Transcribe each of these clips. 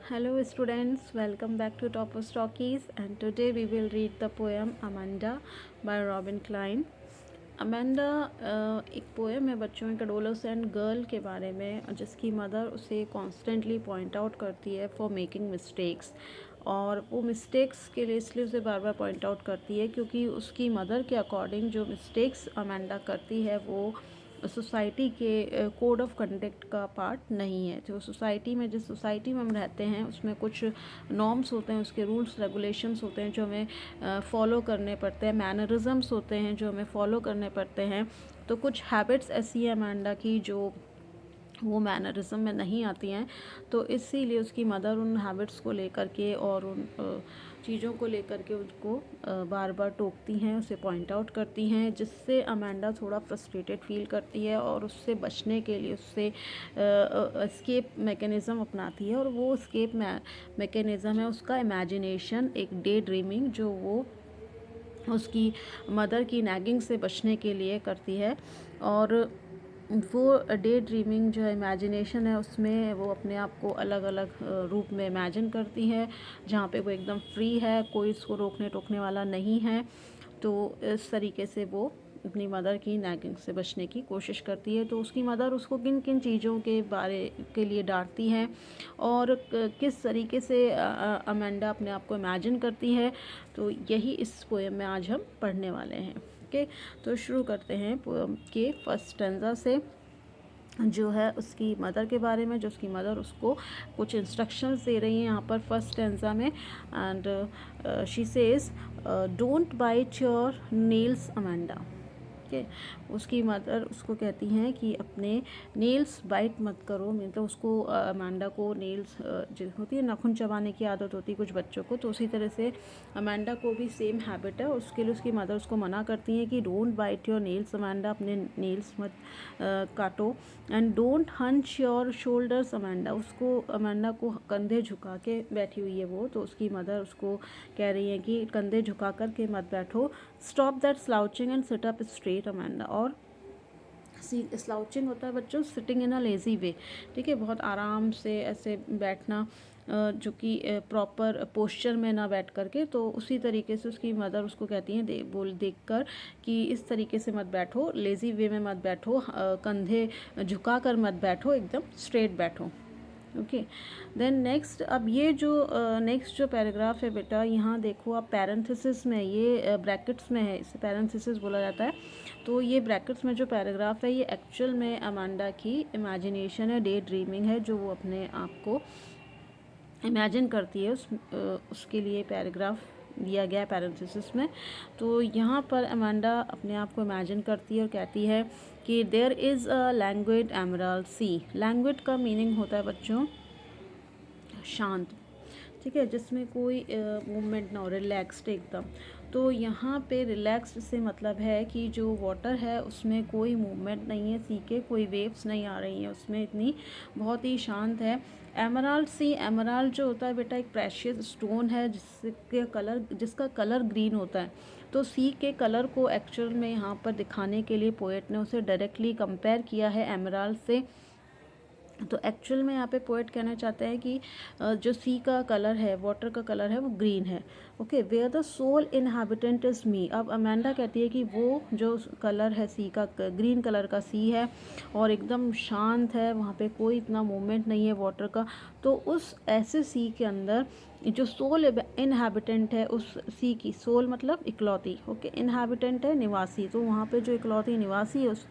Hello students, welcome back to Topper Stockies, and today we will read the poem Amanda by Robin Klein. Amanda एक poem है बच्चों एक adolescent girl के बारे में जिसकी मदर उसे कॉन्स्टेंटली पॉइंट आउट करती है फॉर मेकिंग मिस्टेक्स। और वो मिस्टेक्स के लिए इसलिए उसे बार बार पॉइंट आउट करती है क्योंकि उसकी मदर के अकॉर्डिंग जो मिस्टेक्स अमेंडा करती है वो सोसाइटी के कोड ऑफ कंडक्ट का पार्ट नहीं है। जो सोसाइटी में जिस सोसाइटी में हम रहते हैं उसमें कुछ नॉर्म्स होते हैं, उसके रूल्स रेगुलेशंस होते हैं जो हमें फॉलो करने पड़ते हैं, मैनरिज्म्स होते हैं जो हमें फॉलो करने पड़ते हैं। तो कुछ हैबिट्स ऐसी है अमेंडा की जो वो मैनरिज्म में नहीं आती हैं, तो इसीलिए उसकी मदर उन हैबिट्स को लेकर के और उन चीज़ों को लेकर के उसको बार बार टोकती हैं, उसे पॉइंट आउट करती हैं, जिससे अमेंडा थोड़ा फ्रस्ट्रेटेड फील करती है और उससे बचने के लिए उससे एस्केप मैकेनिज़्म अपनाती है। और वो एस्केप मैकेनिज़्म है उसका इमेजिनेशन, एक डे ड्रीमिंग जो वो उसकी मदर की नैगिंग से बचने के लिए करती है। और वो डे ड्रीमिंग जो है इमेजिनेशन है उसमें वो अपने आप को अलग अलग रूप में इमेजिन करती है जहाँ पे वो एकदम फ्री है, कोई उसको रोकने टोकने वाला नहीं है। तो इस तरीके से वो अपनी मदर की नैगिंग से बचने की कोशिश करती है। तो उसकी मदर उसको किन किन चीज़ों के बारे के लिए डांटती है और किस तरीके से अमेंडा अपने आप को इमेजिन करती है, तो यही इस पोएम में आज हम पढ़ने वाले हैं। ओके, तो शुरू करते हैं पोएम के फर्स्ट स्टैंजा से, जो है उसकी मदर के बारे में, जो उसकी मदर उसको कुछ इंस्ट्रक्शंस दे रही हैं यहाँ पर फर्स्ट स्टैंजा में। And she says don't bite your nails Amanda. Okay, उसकी मदर उसको कहती हैं कि अपने नेल्स बाइट मत करो, मतलब उसको अमेंडा को नेल्स जो होती है नाखून चबाने की आदत होती है कुछ बच्चों को, तो उसी तरह से अमेंडा को भी सेम हैबिट है। उसके लिए उसकी मदर उसको मना करती हैं कि don't bite your nails Amanda, अपने नेल्स मत काटो। And don't hunch your shoulders Amanda, उसको अमेंडा को कंधे झुका के बैठी हुई है वो, तो उसकी मदर उसको कह रही है कि कंधे झुका कर के मत बैठो। Stop that slouching and sit up straight Amanda. और स्लाउचिंग होता है बच्चों सिटिंग इन अ लेज़ी वे, ठीक है, बहुत आराम से ऐसे बैठना, जो कि प्रॉपर पोस्चर में ना बैठ करके। तो उसी तरीके से उसकी मदर उसको कहती हैं देख कर कि इस तरीके से मत बैठो, लेज़ी वे में मत बैठो, कंधे झुका कर मत बैठो, एकदम स्ट्रेट बैठो। ओके, देन नेक्स्ट, अब ये जो नेक्स्ट जो पैराग्राफ है बेटा, यहाँ देखो आप पैरेंथेसिस में, ये ब्रैकेट्स में है, इसे पैरेंथेसिस बोला जाता है। तो ये ब्रैकेट्स में जो पैराग्राफ है ये एक्चुअल में अमांडा की इमेजिनेशन है, डे ड्रीमिंग है, जो वो अपने आप को इमेजिन करती है, उसके लिए पैराग्राफ दिया गया है पैरेंथेसिस में। तो यहाँ पर अमांडा अपने आप को इमेजिन करती है और कहती है कि देयर इज़ अ लैंग्वेड एमराल्ड सी। लैंग्वेड का मीनिंग होता है बच्चों शांत, ठीक है, जिसमें कोई मूवमेंट ना हो, रिलैक्स्ड एकदम। तो यहाँ पे रिलैक्स्ड से मतलब है कि जो वाटर है उसमें कोई मूवमेंट नहीं है, सी के कोई वेव्स नहीं आ रही हैं उसमें, इतनी बहुत ही शांत है। एमराल्ड सी, एमराल्ड जो होता है बेटा एक प्रेशियस स्टोन है जिसका कलर ग्रीन होता है। तो सी के कलर को एक्चुअल में यहाँ पर दिखाने के लिए पोएट ने उसे डायरेक्टली कंपेयर किया है एमराल्ड से। तो एक्चुअल में यहाँ पे पोएट कहना चाहते हैं कि जो सी का कलर है, वाटर का कलर है, वो ग्रीन है। Okay, where the sole inhabitant is me. अब अमेंडा कहती है कि वो जो कलर है सी का, ग्रीन कलर का सी है और एकदम शांत है, वहाँ पे कोई इतना मूवमेंट नहीं है वाटर का। तो उस ऐसे सी के अंदर जो सोल इनहैबिटेंट है, उस सी की, सोल मतलब इकलौती, ओके, इनहैबिटेंट है निवासी, तो वहाँ पे जो इकलौती निवासी है उस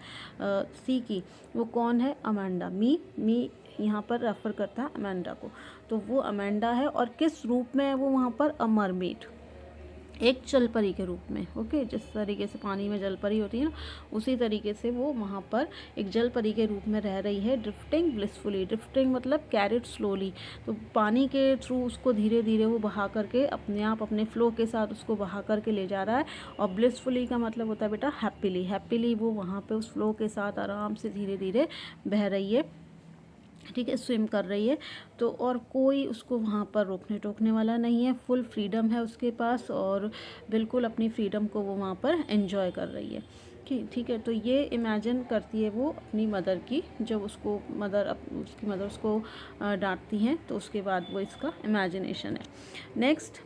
सी की, वो कौन है? अमेंडा। मी यहाँ पर रेफर करता है अमेंडा को, तो वो अमेंडा है। और किस रूप में है वो वहाँ पर? अ मरमेड, एक जलपरी के रूप में। ओके, जिस तरीके से पानी में जलपरी होती है ना, उसी तरीके से वो वहाँ पर एक जलपरी के रूप में रह रही है। ड्रिफ्टिंग ब्लिसफुली, ड्रिफ्टिंग मतलब कैरिड स्लोली, तो पानी के थ्रू उसको धीरे धीरे वो बहा करके अपने आप अपने फ्लो के साथ उसको बहा करके ले जा रहा है। और ब्लिसफुली का मतलब होता है बेटा हैप्पीली, हैप्पीली वो वहाँ पर उस फ्लो के साथ आराम से धीरे धीरे बह रही है, ठीक है, स्विम कर रही है। तो और कोई उसको वहाँ पर रोकने टोकने वाला नहीं है, फुल फ्रीडम है उसके पास और बिल्कुल अपनी फ्रीडम को वो वहाँ पर एंजॉय कर रही है। ठीक है। तो ये इमेजिन करती है वो अपनी मदर की, जब उसको उसकी मदर उसको डांटती हैं, तो उसके बाद वो इसका इमेजिनेशन है। नेक्स्ट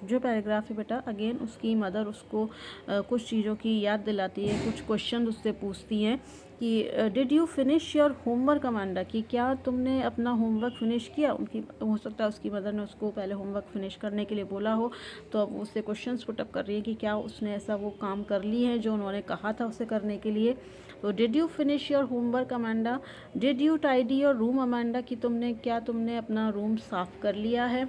जो पैराग्राफ है बेटा, अगेन उसकी मदर उसको कुछ चीज़ों की याद दिलाती है, कुछ क्वेश्चन उससे पूछती हैं कि did you finish your homework Amanda, कि क्या तुमने अपना होमवर्क फिनिश किया। उनकी हो सकता है उसकी मदर ने उसको पहले होमवर्क फिनिश करने के लिए बोला हो, तो अब उससे क्वेश्चंस पुटअप कर रही है कि क्या उसने ऐसा वो काम कर ली है जो उन्होंने कहा था उसे करने के लिए। तो did you finish your homework Amanda, did you tidy your room Amanda, कि तुमने अपना रूम साफ़ कर लिया है।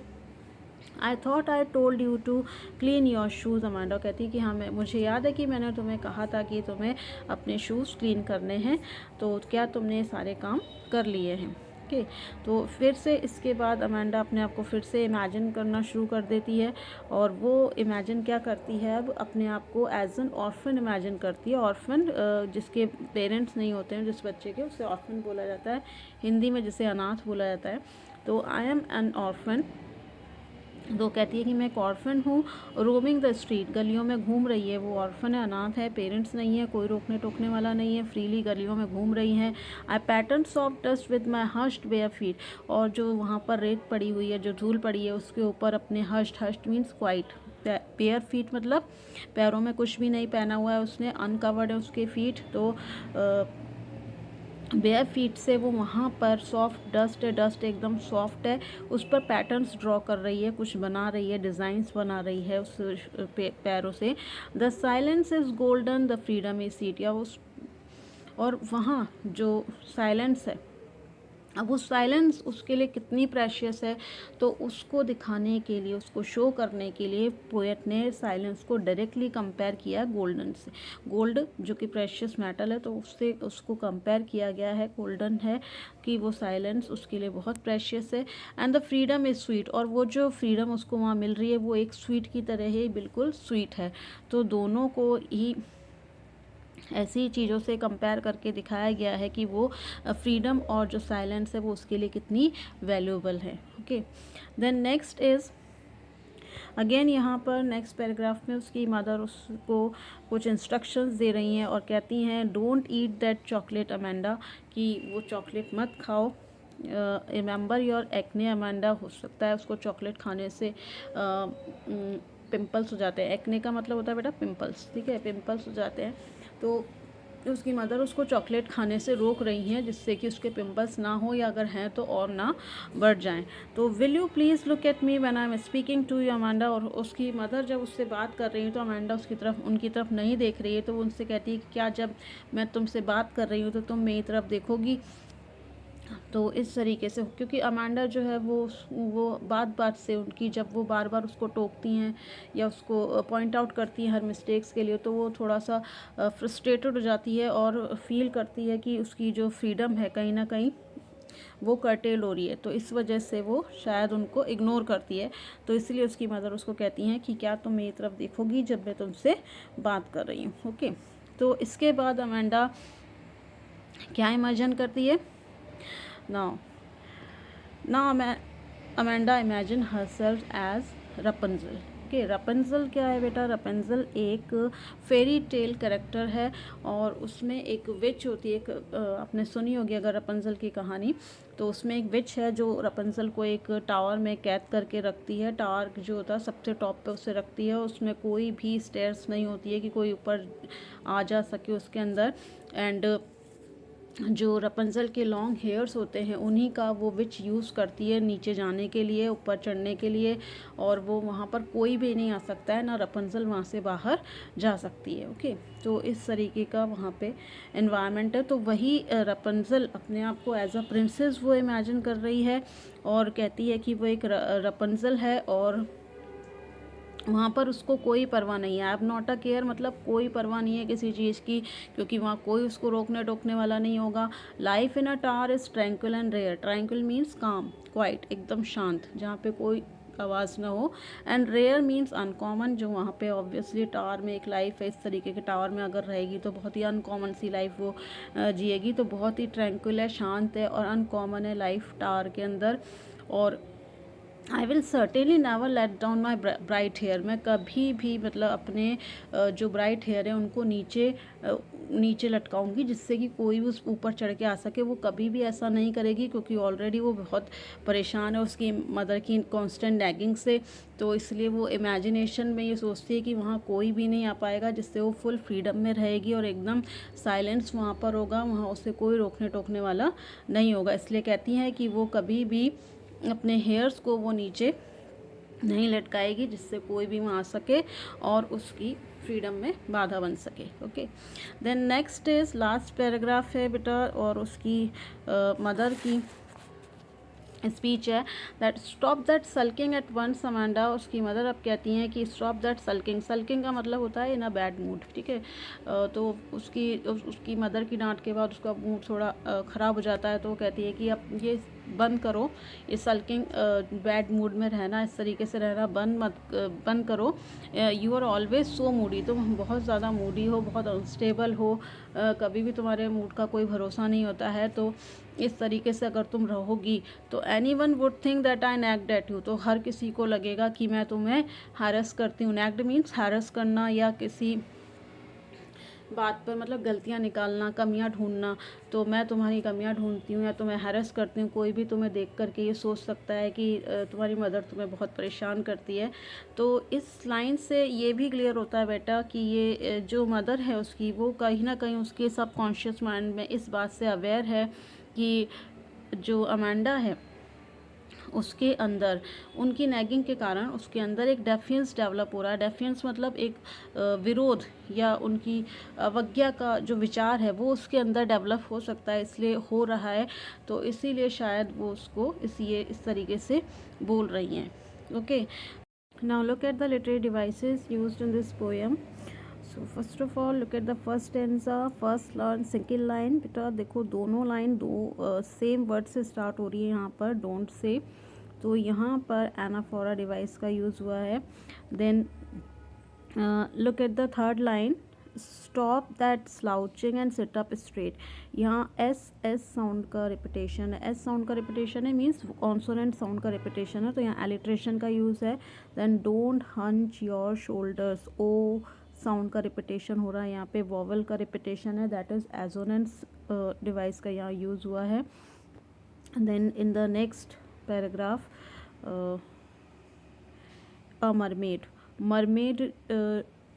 I thought I told you to clean your shoes, Amanda कहती कि हाँ मुझे याद है कि मैंने तुम्हें कहा था कि तुम्हें अपने शूज़ क्लीन करने हैं, तो क्या तुमने ये सारे काम कर लिए हैं। ओके, तो फिर से इसके बाद अमांडा अपने आप को फिर से इमेजिन करना शुरू कर देती है, और वो इमेजिन क्या करती है, अब अपने आप को एज एन ऑर्फन इमेजिन करती है। ऑर्फन जिसके पेरेंट्स नहीं होते हैं, जिस बच्चे के, उसे ऑर्फन बोला जाता है, हिंदी में जिसे अनाथ बोला जाता है। तो आई एम एन ऑर्फन, तो कहती है कि मैं एक ऑर्फन हूँ, रोमिंग द स्ट्रीट, गलियों में घूम रही है। वो ऑर्फन है, अनाथ है, पेरेंट्स नहीं है, कोई रोकने टोकने वाला नहीं है, फ्रीली गलियों में घूम रही हैं। I pattern soft dust with my hushed bare feet, और जो वहाँ पर रेत पड़ी हुई है, जो धूल पड़ी है, उसके ऊपर अपने हस्ट मीन्स क्वाइट, बेयर फीट मतलब पैरों में कुछ भी नहीं पहना हुआ है उसने, अनकवर्ड है उसके फीट। तो बेयर फीट से वो वहाँ पर सॉफ्ट डस्ट है, डस्ट एकदम सॉफ्ट है, उस पर पैटर्न्स ड्रॉ कर रही है, कुछ बना रही है, डिज़ाइंस बना रही है उस पैरों से। The silence is golden, the freedom is seat, या उस, और वहाँ जो साइलेंस है, अब वो साइलेंस उसके लिए कितनी प्रेशियस है, तो उसको दिखाने के लिए, उसको शो करने के लिए पोएट ने साइलेंस को डायरेक्टली कंपेयर किया गोल्डन से। गोल्ड जो कि प्रेशियस मेटल है, तो उससे उसको कंपेयर किया गया है, गोल्डन है, कि वो साइलेंस उसके लिए बहुत प्रेशियस है। And the freedom is sweet, और वो जो फ्रीडम उसको वहाँ मिल रही है वो एक स्वीट की तरह ही बिल्कुल स्वीट है। तो दोनों को ही ऐसी चीज़ों से कंपेयर करके दिखाया गया है कि वो फ्रीडम और जो साइलेंस है वो उसके लिए कितनी वैल्यूएबल है। Okay, then next is again, यहाँ पर नेक्स्ट पैराग्राफ में उसकी मदर उसको कुछ इंस्ट्रक्शंस दे रही हैं और कहती हैं don't eat that chocolate Amanda, कि वो चॉकलेट मत खाओ। रिमेंबर योर एक्ने अमांडा, हो सकता है उसको चॉकलेट खाने से पिंपल्स हो जाते हैं। एक्ने का मतलब होता है बेटा पिंपल्स, ठीक है, पिंपल्स हो जाते हैं। तो उसकी मदर उसको चॉकलेट खाने से रोक रही हैं, जिससे कि उसके पिंपल्स ना हो, या अगर हैं तो और ना बढ़ जाएं। तो will you please look at me when I am speaking to you Amanda, और उसकी मदर जब उससे बात कर रही है तो अमांडा उनकी तरफ नहीं देख रही है। तो वो उनसे कहती है कि क्या जब मैं तुमसे बात कर रही हूँ तो तुम मेरी तरफ देखोगी। तो इस तरीके से, क्योंकि अमांडा जो है वो बात बात से उनकी, जब वो बार बार उसको टोकती हैं या उसको पॉइंट आउट करती हैं हर मिस्टेक्स के लिए, तो वो थोड़ा सा फ्रस्ट्रेटेड हो जाती है और फील करती है कि उसकी जो फ्रीडम है कहीं ना कहीं वो कर्टेल हो रही है। तो इस वजह से वो शायद उनको इग्नोर करती है। तो इसलिए उसकी मदर उसको कहती हैं कि क्या तुम मेरी तरफ देखोगी जब मैं तुमसे बात कर रही हूँ। ओके, तो इसके बाद अमांडा क्या इमेजिन करती है, Now, Amanda imagine herself as Rapunzel. Okay, Rapunzel क्या है बेटा, रपंजल एक फेरी टेल कैरेक्टर है, और उसमें एक विच होती है। आपने सुनी होगी अगर रपंजल की कहानी, तो उसमें एक विच है जो रपंजल को एक टावर में कैद करके रखती है। टावर जो होता है सबसे टॉप पे उसे रखती है, उसमें कोई भी स्टेयर्स नहीं होती है कि कोई ऊपर आ जा सके उसके अंदर। एंड जो रपंजल के लॉन्ग हेयर्स होते हैं उन्हीं का वो विच यूज़ करती है नीचे जाने के लिए, ऊपर चढ़ने के लिए, और वो वहाँ पर कोई भी नहीं आ सकता है, ना रपंजल वहाँ से बाहर जा सकती है। ओके, तो इस तरीके का वहाँ पे एनवायरनमेंट है। तो वही रपंजल अपने आप को एज अ प्रिंसेस वो इमेजिन कर रही है, और कहती है कि वो एक रपंजल है, और वहाँ पर उसको कोई परवाह नहीं है। आई हैव नॉट अ केयर, मतलब कोई परवाह नहीं है किसी चीज़ की, क्योंकि वहाँ कोई उसको रोकने टोकने वाला नहीं होगा। Life in a tower is tranquil and rare, tranquil means calm, quiet, एकदम शांत, जहाँ पे कोई आवाज़ ना हो। एंड रेयर मीन्स अनकॉमन, जो वहाँ पे ऑब्वियसली टावर में एक लाइफ है, इस तरीके के टावर में अगर रहेगी तो बहुत ही अनकॉमन सी लाइफ वो जिएगी। तो बहुत ही ट्रैंक्विल है, शांत है और अनकॉमन है लाइफ टावर के अंदर। और I will certainly never let down my bright hair, मैं कभी भी मतलब अपने जो ब्राइट हेयर है उनको नीचे लटकाऊंगी, जिससे कि कोई भी उस ऊपर चढ़ के आ सके। वो कभी भी ऐसा नहीं करेगी, क्योंकि ऑलरेडी वो बहुत परेशान है उसकी मदर की कॉन्स्टेंट नैगिंग से। तो इसलिए वो इमेजिनेशन में ये सोचती है कि वहाँ कोई भी नहीं आ पाएगा, जिससे वो फुल फ्रीडम में रहेगी और एकदम साइलेंस वहाँ पर होगा, वहाँ उसे कोई रोकने टोकने वाला नहीं होगा। इसलिए कहती हैं कि वो कभी भी अपने हेयर्स को वो नीचे नहीं लटकाएगी, जिससे कोई भी वहाँ आ सके और उसकी फ्रीडम में बाधा बन सके। Okay, then next is last paragraph है बेटा, और उसकी मदर की स्पीच है, that stop that sulking at once Amanda. उसकी मदर अब कहती हैं कि स्टॉप दैट सल्किंग, सल्किंग का मतलब होता है इन अ बैड मूड, ठीक है। तो उसकी मदर की डांट के बाद उसका मूड थोड़ा ख़राब हो जाता है, तो वो कहती है कि अब ये बंद करो, ये सल्किंग बैड मूड में रहना, इस तरीके से रहना बंद करो। You are always so moody, तुम बहुत ज़्यादा मूडी हो, बहुत अनस्टेबल हो, कभी भी तुम्हारे मूड का कोई भरोसा नहीं होता है। तो इस तरीके से अगर तुम रहोगी तो anyone would think that I nagged at you, तो हर किसी को लगेगा कि मैं तुम्हें हैरस करती हूँ। नैग्ड मीन्स हैरस करना या किसी बात पर मतलब गलतियाँ निकालना, कमियाँ ढूंढना। तो मैं तुम्हारी कमियाँ ढूंढती हूँ या तुम्हें हैरस करती हूँ। कोई भी तुम्हें देख करके ये सोच सकता है कि तुम्हारी मदर तुम्हें बहुत परेशान करती है। तो इस लाइन से ये भी क्लियर होता है बेटा कि ये जो मदर है उसकी, वो कहीं ना कहीं उसके सबकॉन्शियस माइंड में इस बात से अवेयर है कि जो अमांडा है उसके अंदर उनकी नैगिंग के कारण उसके अंदर एक डेफियंस डेवलप हो रहा है। डेफियंस मतलब एक विरोध या उनकी अवज्ञा का जो विचार है वो उसके अंदर डेवलप हो सकता है, इसलिए हो रहा है। तो इसीलिए शायद वो उसको इस तरीके से बोल रही हैं। Okay, now look at the literary devices used in this poem. So first of all look at the first stanza, first line, second line. बेटा देखो दोनों लाइन दो सेम वर्ड से स्टार्ट हो रही है यहाँ पर, डोंट से। तो यहाँ पर एनाफोरा डिवाइस का यूज़ हुआ है। Then look at the third line, stop that slouching and sit up straight. यहाँ एस साउंड का रिपीटेशन है, एस साउंड का रिपीटेशन है मीन्स कॉन्सोनेंट साउंड का रिपीटेशन है, तो यहाँ एलिट्रेशन का यूज़ है। Then don't hunch your shoulders, O sound का रिपीटेशन हो रहा है, यहाँ पे वॉवल का रिपीटेशन है, दैट इज एजोनेंस डिवाइस का यहाँ यूज़ हुआ है। Then in the next paragraph, a mermaid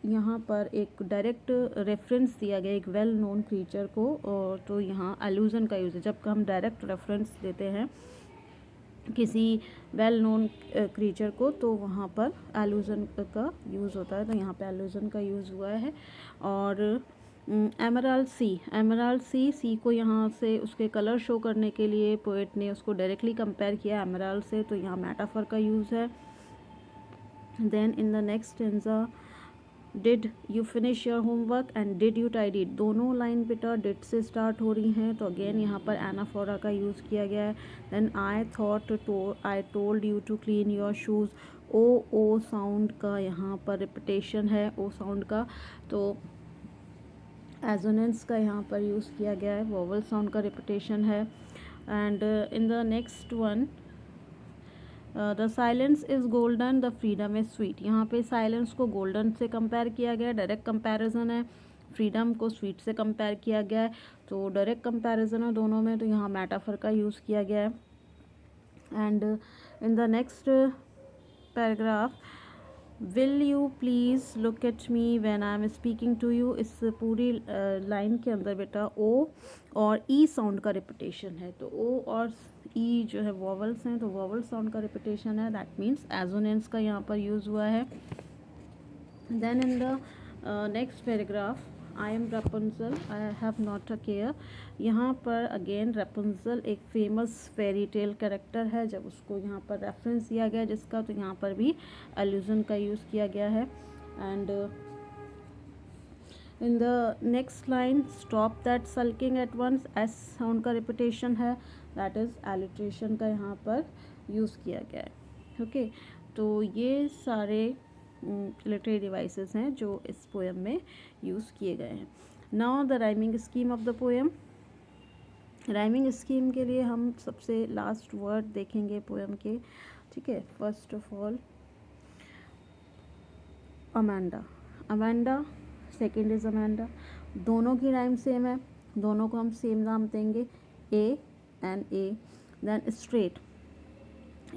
यहाँ पर एक डायरेक्ट रेफरेंस दिया गया एक वेल नोन क्रीचर को, तो यहाँ एलूजन का यूज़ है। जब हम डायरेक्ट रेफरेंस देते हैं किसी वेल नोन क्रीचर को, तो वहाँ पर एलूजन का यूज़ होता है, तो यहाँ पे एलूजन का यूज़ हुआ है। और एमराल्ड सी को यहाँ से उसके कलर शो करने के लिए पोएट ने उसको डायरेक्टली कंपेयर किया एमराल्ड से, तो यहाँ मेटाफर का यूज़ है। Then in the next stanza, did you finish your homework and did you tidy, दोनों लाइन बेटा डिड से स्टार्ट हो रही हैं, तो अगेन यहाँ पर एनाफोरा का यूज़ किया गया है। Then I told you to clean your shoes, O sound का यहाँ पर रिपीटेशन है, ओ साउंड का, तो एजोनेंस का यहाँ पर यूज़ किया गया है, वोवल साउंड का रिपीटेशन है। And in the next one, the silence is golden, the freedom is sweet, यहाँ पे साइलेंस को गोल्डन से कंपेयर किया गया है, डायरेक्ट कंपैरिजन है। फ्रीडम को स्वीट से कंपेयर किया गया है, तो डायरेक्ट कंपैरिजन है दोनों में, तो यहाँ मेटाफर का यूज़ किया गया है। And in the next paragraph, will you please look at me when I am speaking to you, इस पूरी लाइन के अंदर बेटा ओ और ई साउंड का रिपीटेशन है, तो ओ और ई जो है वॉवल्स हैं, तो वॉवल साउंड का रिपीटेशन है, दैट मीन्स एजोनेंस का यहाँ पर यूज़ हुआ है। Then in the next paragraph, I am Rapunzel, I have not a care, यहाँ पर अगेन रैपुंज़ल एक फेमस फेरी टेल कैरेक्टर है, जब उसको यहाँ पर रेफरेंस दिया गया जिसका, तो यहाँ पर भी एल्यूजन का यूज़ किया गया है। And in the next line, stop that sulking at once, S sound का रिपीटेशन है, दैट इज़ एलिट्रेशन का यहाँ पर यूज़ किया गया है। ओके, तो ये सारे लिटरेरी डिवाइसेस हैं जो इस पोएम में यूज़ किए गए हैं। Now the rhyming scheme of the poem, rhyming scheme के लिए हम सबसे लास्ट वर्ड देखेंगे पोएम के, ठीक है। First of all Amanda, Amanda, second is Amanda, दोनों की राइम सेम है, दोनों को हम सेम नाम देंगे, A and A. Then straight,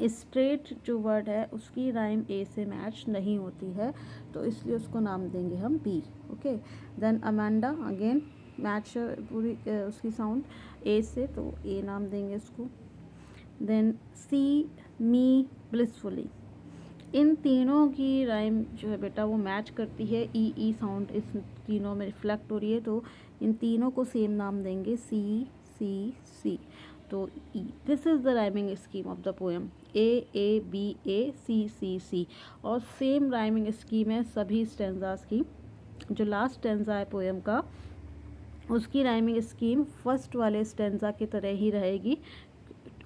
straight जो वर्ड है उसकी राइम ए से मैच नहीं होती है, तो इसलिए उसको नाम देंगे हम B, okay. Then Amanda again match पूरी उसकी साउंड ए से, तो ए नाम देंगे उसको। देन सी मी ब्लिसफुली, इन तीनों की राइम जो है बेटा वो मैच करती है, ई ई साउंड इस तीनों में रिफ्लेक्ट हो रही है, तो इन तीनों को सेम नाम देंगे, सी सी सी, तो E. This is the rhyming scheme of the poem, A B A C C C. और सेम राइमिंग स्कीम है सभी स्टेंजास की। जो लास्ट स्टेंजा है पोएम का, उसकी राइमिंग स्कीम फर्स्ट वाले स्टेंजा की तरह ही रहेगी,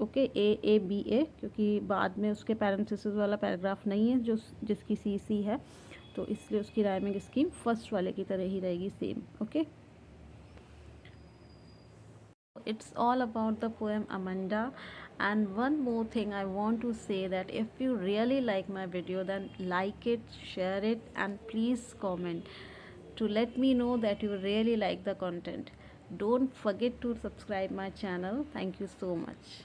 ओके। ए बी ए, क्योंकि बाद में उसके पैरेंथेसिस वाला पैराग्राफ नहीं है जो जिसकी सी सी है, तो इसलिए उसकी राइमिंग स्कीम फर्स्ट वाले की तरह ही रहेगी same, okay. It's all about the poem Amanda. And one more thing I want to say, that if you really like my video, then like it, share it, and please comment to let me know that you really like the content. Don't forget to subscribe my channel. Thank you so much.